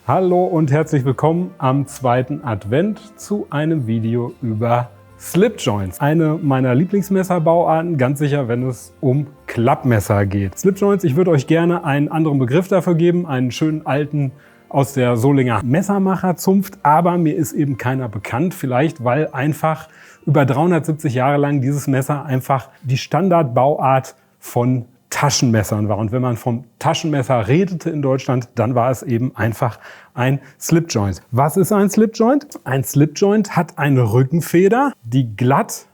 Hallo und herzlich willkommen am zweiten Advent zu einem Video über Slipjoints. Eine meiner Lieblingsmesserbauarten, ganz sicher, wenn es um Klappmesser geht. Slipjoints, ich würde euch gerne einen anderen Begriff dafür geben, einen schönen alten aus der Solinger Messermacherzunft, aber mir ist eben keiner bekannt, vielleicht weil einfach über 370 Jahre lang dieses Messer einfach die Standardbauart von Taschenmessern war. Und wenn man vom Taschenmesser redete in Deutschland, dann war es eben einfach ein Slipjoint. Was ist ein Slipjoint? Ein Slipjoint hat eine Rückenfeder, die glatt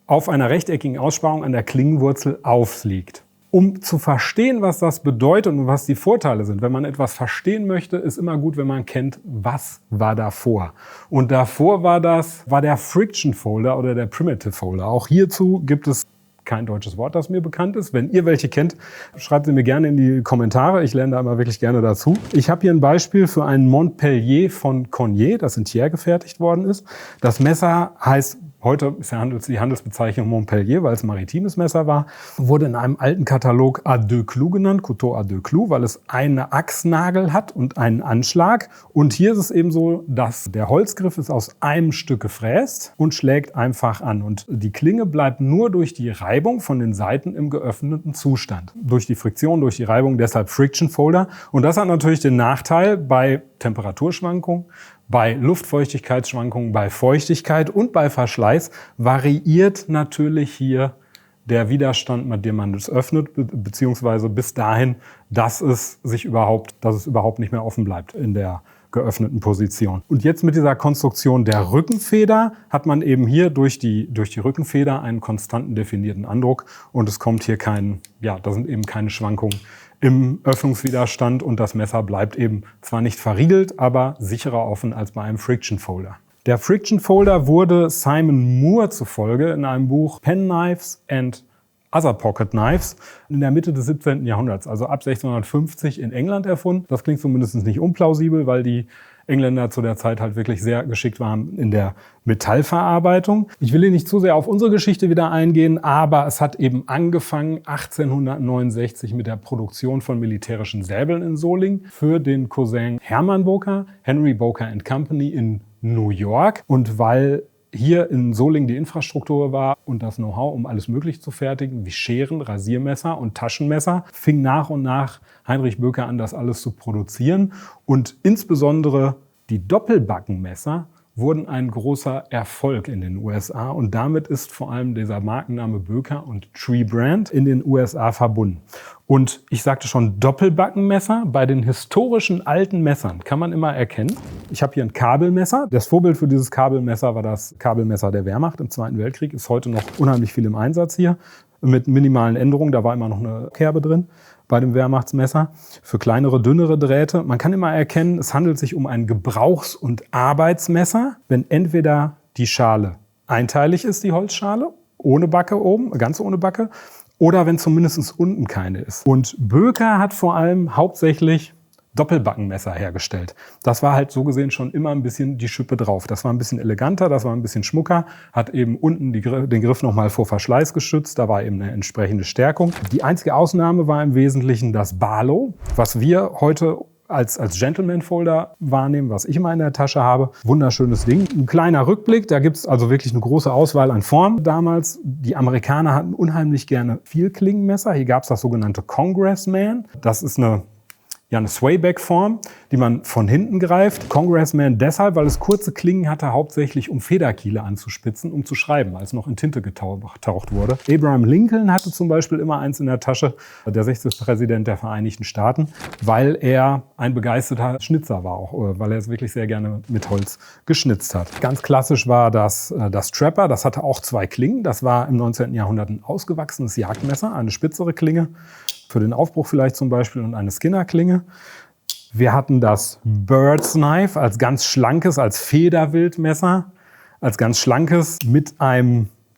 auf einer rechteckigen Aussparung an der Klingenwurzel aufliegt. Um zu verstehen, was das bedeutet und was die Vorteile sind, wenn man etwas verstehen möchte, ist immer gut, wenn man kennt, was war davor. Und davor war der Friction Folder oder der Primitive Folder. Auch hierzu gibt es kein deutsches Wort, das mir bekannt ist. Wenn ihr welche kennt, schreibt sie mir gerne in die Kommentare. Ich lerne da immer wirklich gerne dazu. Ich habe hier ein Beispiel für einen Montpellier von Cognier, das in Thiers gefertigt worden ist. Das Messer heißt, heute ist die Handelsbezeichnung Montpellier, weil es ein maritimes Messer war, wurde in einem alten Katalog à deux clous genannt, Couteau à deux clous, weil es eine Achsnagel hat und einen Anschlag. Und hier ist es eben so, dass der Holzgriff ist aus einem Stück gefräst und schlägt einfach an. Und die Klinge bleibt nur durch die Reibung von den Seiten im geöffneten Zustand. Durch die Friktion, durch die Reibung, deshalb Friction Folder. Und das hat natürlich den Nachteil bei Temperaturschwankungen, bei Luftfeuchtigkeitsschwankungen, bei Feuchtigkeit und bei Verschleiß variiert natürlich hier der Widerstand, mit dem man es öffnet, beziehungsweise bis dahin, dass es überhaupt nicht mehr offen bleibt in der geöffneten Position. Und jetzt mit dieser Konstruktion der Rückenfeder hat man eben hier durch die Rückenfeder einen konstanten definierten Andruck und es kommt hier da sind eben keine Schwankungen im Öffnungswiderstand und das Messer bleibt eben zwar nicht verriegelt, aber sicherer offen als bei einem Friction Folder. Der Friction Folder wurde Simon Moore zufolge in einem Buch Penknives and Other Pocket Knives in der Mitte des 17. Jahrhunderts, also ab 1650 in England erfunden. Das klingt zumindest nicht unplausibel, weil die Engländer zu der Zeit halt wirklich sehr geschickt waren in der Metallverarbeitung. Ich will hier nicht zu sehr auf unsere Geschichte wieder eingehen, aber es hat eben angefangen 1869 mit der Produktion von militärischen Säbeln in Solingen für den Cousin Hermann Boker, Henry Boker and Company in New York. Und weil hier in Solingen die Infrastruktur war und das Know-how, um alles möglich zu fertigen, wie Scheren, Rasiermesser und Taschenmesser, fing nach und nach Heinrich Böker an, das alles zu produzieren. Und insbesondere die Doppelbackenmesser wurden ein großer Erfolg in den USA. Und damit ist vor allem dieser Markenname Böker und Tree Brand in den USA verbunden. Und ich sagte schon, Doppelbackenmesser. Bei den historischen alten Messern kann man immer erkennen, ich habe hier ein Kabelmesser. Das Vorbild für dieses Kabelmesser war das Kabelmesser der Wehrmacht im Zweiten Weltkrieg. Ist heute noch unheimlich viel im Einsatz hier mit minimalen Änderungen. Da war immer noch eine Kerbe drin bei dem Wehrmachtsmesser für kleinere, dünnere Drähte. Man kann immer erkennen, es handelt sich um ein Gebrauchs- und Arbeitsmesser, wenn entweder die Schale einteilig ist, die Holzschale, ohne Backe oben, ganz ohne Backe, oder wenn zumindest unten keine ist. Und Böker hat vor allem hauptsächlich Doppelbackenmesser hergestellt. Das war halt so gesehen schon immer ein bisschen die Schippe drauf. Das war ein bisschen eleganter, das war ein bisschen schmucker, hat eben unten den Griff nochmal vor Verschleiß geschützt, da war eben eine entsprechende Stärkung. Die einzige Ausnahme war im Wesentlichen das Barlow, was wir heute als Gentleman Folder wahrnehmen, was ich immer in der Tasche habe. Wunderschönes Ding. Ein kleiner Rückblick, da gibt es also wirklich eine große Auswahl an Formen damals. Die Amerikaner hatten unheimlich gerne Vielklingenmesser. Hier gab es das sogenannte Congressman. Das ist eine Swayback-Form, die man von hinten greift. Congressman deshalb, weil es kurze Klingen hatte, hauptsächlich um Federkiele anzuspitzen, um zu schreiben, als noch in Tinte getaucht wurde. Abraham Lincoln hatte zum Beispiel immer eins in der Tasche, der 60. Präsident der Vereinigten Staaten, weil er ein begeisterter Schnitzer war, auch weil er es wirklich sehr gerne mit Holz geschnitzt hat. Ganz klassisch war das Trapper, das hatte auch zwei Klingen. Das war im 19. Jahrhundert ein ausgewachsenes Jagdmesser, eine spitzere Klinge, für den Aufbruch vielleicht zum Beispiel, und eine Skinner-Klinge. Wir hatten das Bird's Knife als ganz schlankes, als Federwildmesser, als ganz schlankes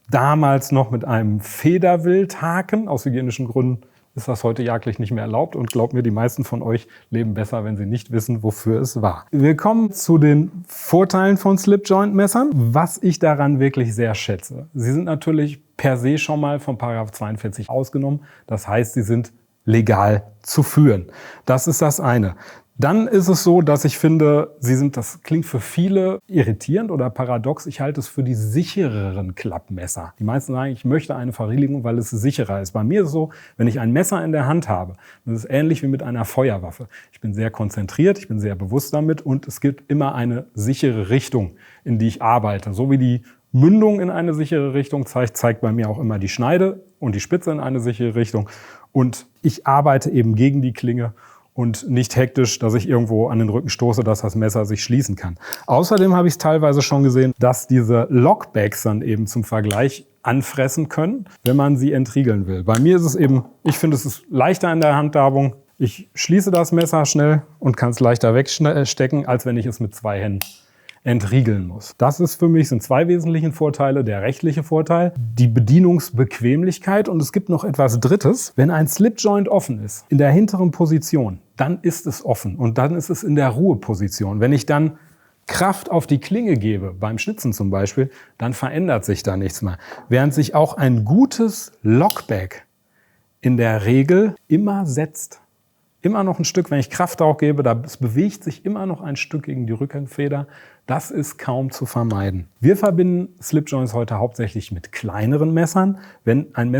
damals noch mit einem Federwildhaken. Aus hygienischen Gründen ist das heute jagdlich nicht mehr erlaubt und glaubt mir, die meisten von euch leben besser, wenn sie nicht wissen, wofür es war. Wir kommen zu den Vorteilen von Slipjoint-Messern, was ich daran wirklich sehr schätze. Sie sind natürlich per se schon mal von § 42 ausgenommen. Das heißt, sie sind legal zu führen. Das ist das eine. Dann ist es so, dass ich finde, das klingt für viele irritierend oder paradox, ich halte es für die sichereren Klappmesser. Die meisten sagen, ich möchte eine Verriegelung, weil es sicherer ist. Bei mir ist es so, wenn ich ein Messer in der Hand habe, das ist ähnlich wie mit einer Feuerwaffe. Ich bin sehr konzentriert, ich bin sehr bewusst damit und es gibt immer eine sichere Richtung, in die ich arbeite. So wie die Mündung in eine sichere Richtung zeigt bei mir auch immer die Schneide und die Spitze in eine sichere Richtung. Und ich arbeite eben gegen die Klinge und nicht hektisch, dass ich irgendwo an den Rücken stoße, dass das Messer sich schließen kann. Außerdem habe ich es teilweise schon gesehen, dass diese Lockbacks dann eben zum Vergleich anfressen können, wenn man sie entriegeln will. Bei mir ist es eben, ich finde, es ist leichter in der Handhabung. Ich schließe das Messer schnell und kann es leichter wegstecken, als wenn ich es mit 2 Händen entriegeln muss. Das ist für mich, sind 2 wesentliche Vorteile. Der rechtliche Vorteil, die Bedienungsbequemlichkeit und es gibt noch etwas Drittes. Wenn ein Slipjoint offen ist, in der hinteren Position, dann ist es offen und dann ist es in der Ruheposition. Wenn ich dann Kraft auf die Klinge gebe, beim Schnitzen zum Beispiel, dann verändert sich da nichts mehr. Während sich auch ein gutes Lockback in der Regel immer setzt. Immer noch ein Stück, wenn ich Kraft drauf gebe, es bewegt sich immer noch ein Stück gegen die Rückenfeder. Das ist kaum zu vermeiden. Wir verbinden Slipjoints heute hauptsächlich mit kleineren Messern. Wenn ein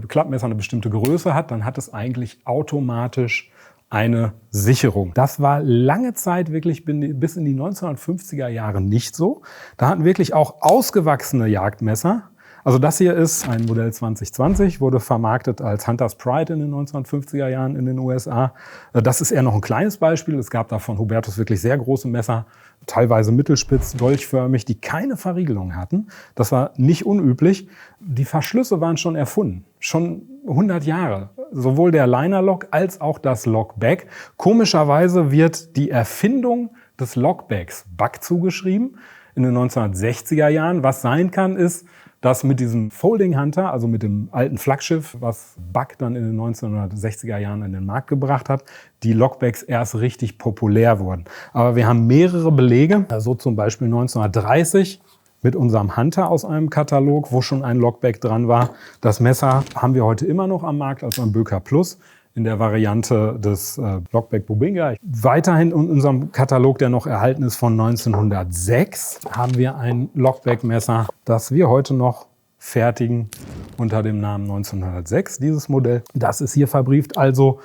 Klappmesser eine bestimmte Größe hat, dann hat es eigentlich automatisch eine Sicherung. Das war lange Zeit wirklich bis in die 1950er Jahre nicht so. Da hatten wirklich auch ausgewachsene Jagdmesser. Also das hier ist ein Modell 2020, wurde vermarktet als Hunter's Pride in den 1950er Jahren in den USA. Das ist eher noch ein kleines Beispiel. Es gab da von Hubertus wirklich sehr große Messer, teilweise mittelspitz, dolchförmig, die keine Verriegelung hatten. Das war nicht unüblich. Die Verschlüsse waren schon erfunden, schon 100 Jahre. Sowohl der Liner-Lock als auch das Lockback. Komischerweise wird die Erfindung des Lockbacks Buck zugeschrieben in den 1960er Jahren. Was sein kann, ist, dass mit diesem Folding Hunter, also mit dem alten Flaggschiff, was Buck dann in den 1960er Jahren in den Markt gebracht hat, die Lockbacks erst richtig populär wurden. Aber wir haben mehrere Belege, so zum Beispiel 1930 mit unserem Hunter aus einem Katalog, wo schon ein Lockback dran war. Das Messer haben wir heute immer noch am Markt, also ein Böker Plus, in der Variante des Lockback Bubinga. Weiterhin in unserem Katalog, der noch erhalten ist von 1906, haben wir ein Lockback-Messer, das wir heute noch fertigen unter dem Namen 1906, dieses Modell. Das ist hier verbrieft. Also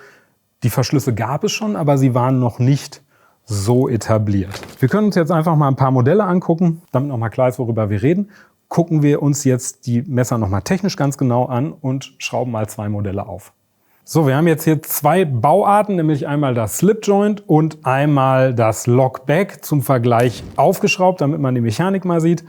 die Verschlüsse gab es schon, aber sie waren noch nicht so etabliert. Wir können uns jetzt einfach mal ein paar Modelle angucken, damit noch mal klar ist, worüber wir reden. Gucken wir uns jetzt die Messer noch mal technisch ganz genau an und schrauben mal 2 Modelle auf. So, wir haben jetzt hier 2 Bauarten, nämlich einmal das Slipjoint und einmal das Lockback zum Vergleich aufgeschraubt, damit man die Mechanik mal sieht.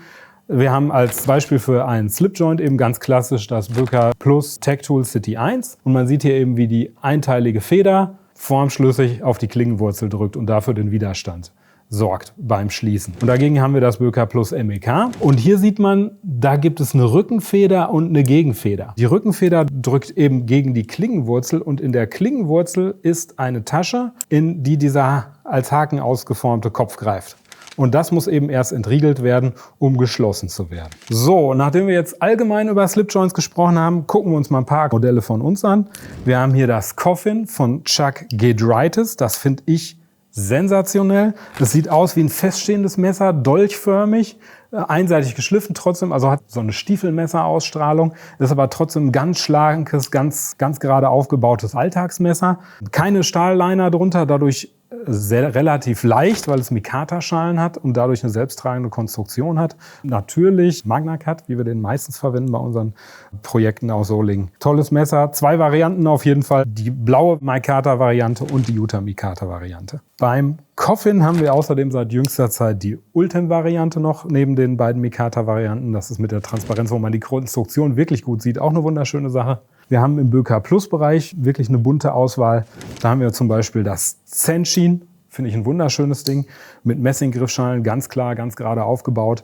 Wir haben als Beispiel für einen Slipjoint eben ganz klassisch das Böker Plus Tech Tool City 1 und man sieht hier eben, wie die einteilige Feder formschlüssig auf die Klingenwurzel drückt und dafür den Widerstand sorgt beim Schließen. Und dagegen haben wir das Böker Plus MEK. Und hier sieht man, da gibt es eine Rückenfeder und eine Gegenfeder. Die Rückenfeder drückt eben gegen die Klingenwurzel und in der Klingenwurzel ist eine Tasche, in die dieser als Haken ausgeformte Kopf greift. Und das muss eben erst entriegelt werden, um geschlossen zu werden. So, nachdem wir jetzt allgemein über Slipjoints gesprochen haben, gucken wir uns mal ein paar Modelle von uns an. Wir haben hier das Coffin von Chuck Gedritis. Das finde ich sensationell. Das sieht aus wie ein feststehendes Messer, dolchförmig, einseitig geschliffen trotzdem, also hat so eine Stiefelmesserausstrahlung, ist aber trotzdem ein ganz schlankes, ganz gerade aufgebautes Alltagsmesser. Keine Stahlliner drunter, dadurch relativ leicht, weil es Mikata-Schalen hat und dadurch eine selbsttragende Konstruktion hat. Natürlich Magna Cut, wie wir den meistens verwenden bei unseren Projekten aus Solingen. Tolles Messer, 2 Varianten auf jeden Fall. Die blaue Mikata-Variante und die Utah Mikata-Variante. Beim Coffin haben wir außerdem seit jüngster Zeit die Ultim-Variante noch, neben den beiden Mikata-Varianten. Das ist mit der Transparenz, wo man die Konstruktion wirklich gut sieht, auch eine wunderschöne Sache. Wir haben im Böker Plus-Bereich wirklich eine bunte Auswahl. Da haben wir zum Beispiel das Zenshin, finde ich ein wunderschönes Ding, mit Messinggriffschalen, ganz klar, ganz gerade aufgebaut.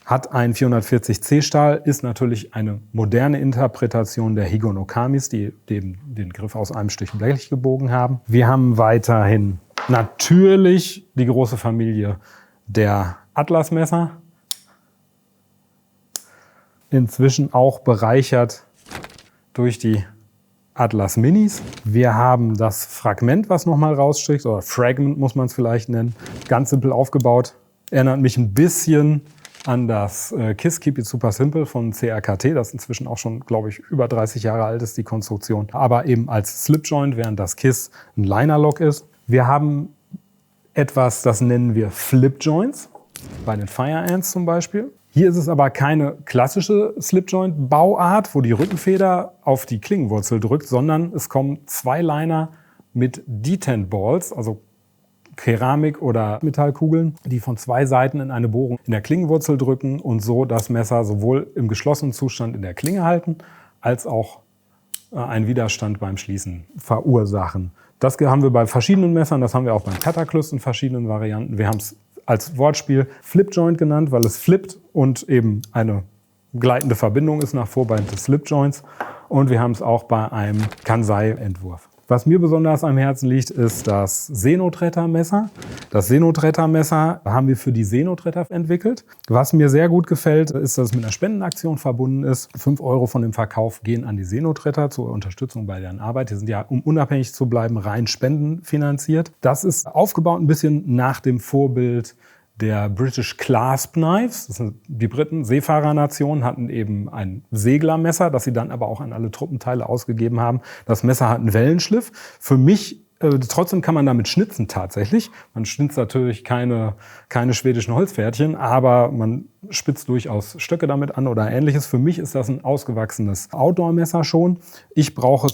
Hat einen 440C-Stahl, ist natürlich eine moderne Interpretation der Higo no Kamis, die den Griff aus einem Stück Blech gebogen haben. Wir haben weiterhin natürlich die große Familie der Atlas-Messer. Inzwischen auch bereichert durch die Atlas Minis. Wir haben das Fragment, was nochmal raussticht, oder Fragment muss man es vielleicht nennen. Ganz simpel aufgebaut. Erinnert mich ein bisschen an das KISS Keep It Super Simple von CRKT, das inzwischen auch schon, glaube ich, über 30 Jahre alt ist, die Konstruktion. Aber eben als Slipjoint, während das KISS ein Liner-Lock ist. Wir haben etwas, das nennen wir Flipjoints, bei den Fire Ants zum Beispiel. Hier ist es aber keine klassische Slipjoint-Bauart, wo die Rückenfeder auf die Klingenwurzel drückt, sondern es kommen 2 Liner mit Detent Balls, also Keramik- oder Metallkugeln, die von 2 Seiten in eine Bohrung in der Klingenwurzel drücken und so das Messer sowohl im geschlossenen Zustand in der Klinge halten, als auch einen Widerstand beim Schließen verursachen. Das haben wir bei verschiedenen Messern, das haben wir auch beim Cutterclust in verschiedenen Varianten. Wir haben es als Wortspiel Flipjoint genannt, weil es flippt und eben eine gleitende Verbindung ist nach Vorbein des Slipjoints. Und wir haben es auch bei einem Kansei-Entwurf. Was mir besonders am Herzen liegt, ist das Seenotretter-Messer. Das Seenotretter-Messer haben wir für die Seenotretter entwickelt. Was mir sehr gut gefällt, ist, dass es mit einer Spendenaktion verbunden ist. 5 € von dem Verkauf gehen an die Seenotretter zur Unterstützung bei deren Arbeit. Die sind ja, um unabhängig zu bleiben, rein spendenfinanziert. Das ist aufgebaut ein bisschen nach dem Vorbild der British Clasp Knives. Das sind die Briten, Seefahrernation, hatten eben ein Seglermesser, das sie dann aber auch an alle Truppenteile ausgegeben haben. Das Messer hat einen Wellenschliff. Für mich, trotzdem kann man damit schnitzen tatsächlich. Man schnitzt natürlich keine schwedischen Holzpferdchen, aber man spitzt durchaus Stöcke damit an oder ähnliches. Für mich ist das ein ausgewachsenes Outdoor-Messer schon. Ich brauche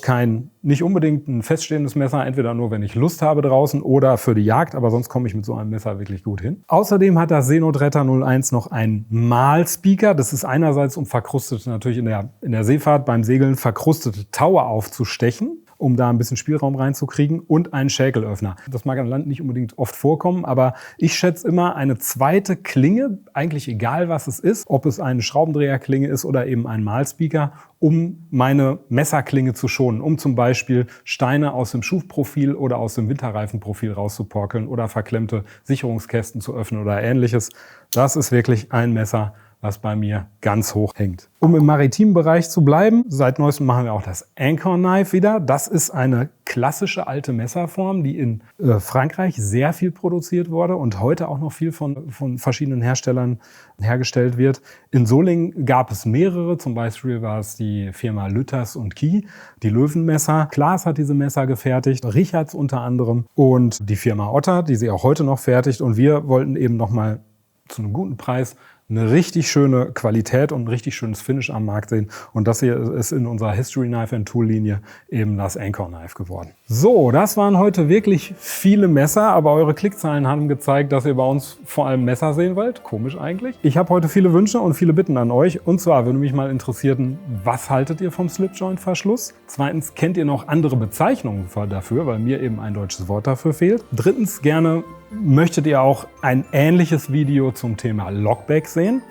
nicht unbedingt ein feststehendes Messer, entweder nur, wenn ich Lust habe draußen oder für die Jagd, aber sonst komme ich mit so einem Messer wirklich gut hin. Außerdem hat das Seenotretter 01 noch einen Mahlspeaker. Das ist einerseits, um verkrustete, natürlich in der Seefahrt beim Segeln verkrustete Taue aufzustechen, um da ein bisschen Spielraum reinzukriegen, und einen Schäkelöffner. Das mag an Land nicht unbedingt oft vorkommen, aber ich schätze immer eine zweite Klinge, eigentlich egal was es ist, ob es eine Schraubendreherklinge ist oder eben ein Mahlspeaker, um meine Messerklinge zu schonen, um zum Beispiel Steine aus dem Schufprofil oder aus dem Winterreifenprofil rauszuporkeln oder verklemmte Sicherungskästen zu öffnen oder ähnliches. Das ist wirklich ein Messer, was bei mir ganz hoch hängt. Um im maritimen Bereich zu bleiben, seit neuestem machen wir auch das Anchor Knife wieder. Das ist eine klassische alte Messerform, die in Frankreich sehr viel produziert wurde und heute auch noch viel von verschiedenen Herstellern hergestellt wird. In Solingen gab es mehrere, zum Beispiel war es die Firma Lütters und Kie, die Löwenmesser. Klaas hat diese Messer gefertigt, Richards unter anderem und die Firma Otter, die sie auch heute noch fertigt. Und wir wollten eben nochmal zu einem guten Preis eine richtig schöne Qualität und ein richtig schönes Finish am Markt sehen. Und das hier ist in unserer History Knife & Tool Linie eben das Anchor Knife geworden. So, das waren heute wirklich viele Messer, aber eure Klickzahlen haben gezeigt, dass ihr bei uns vor allem Messer sehen wollt. Komisch eigentlich. Ich habe heute viele Wünsche und viele Bitten an euch. Und zwar würde mich mal interessieren, was haltet ihr vom Slipjoint-Verschluss? Zweitens, kennt ihr noch andere Bezeichnungen dafür, weil mir eben ein deutsches Wort dafür fehlt? Drittens, gerne möchtet ihr auch ein ähnliches Video zum Thema Lockback sehen?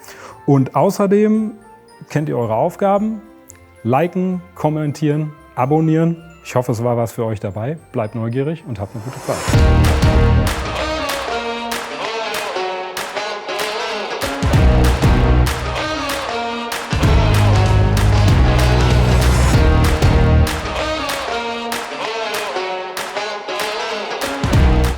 Und außerdem kennt ihr eure Aufgaben. Liken, kommentieren, abonnieren. Ich hoffe, es war was für euch dabei. Bleibt neugierig und habt eine gute Zeit.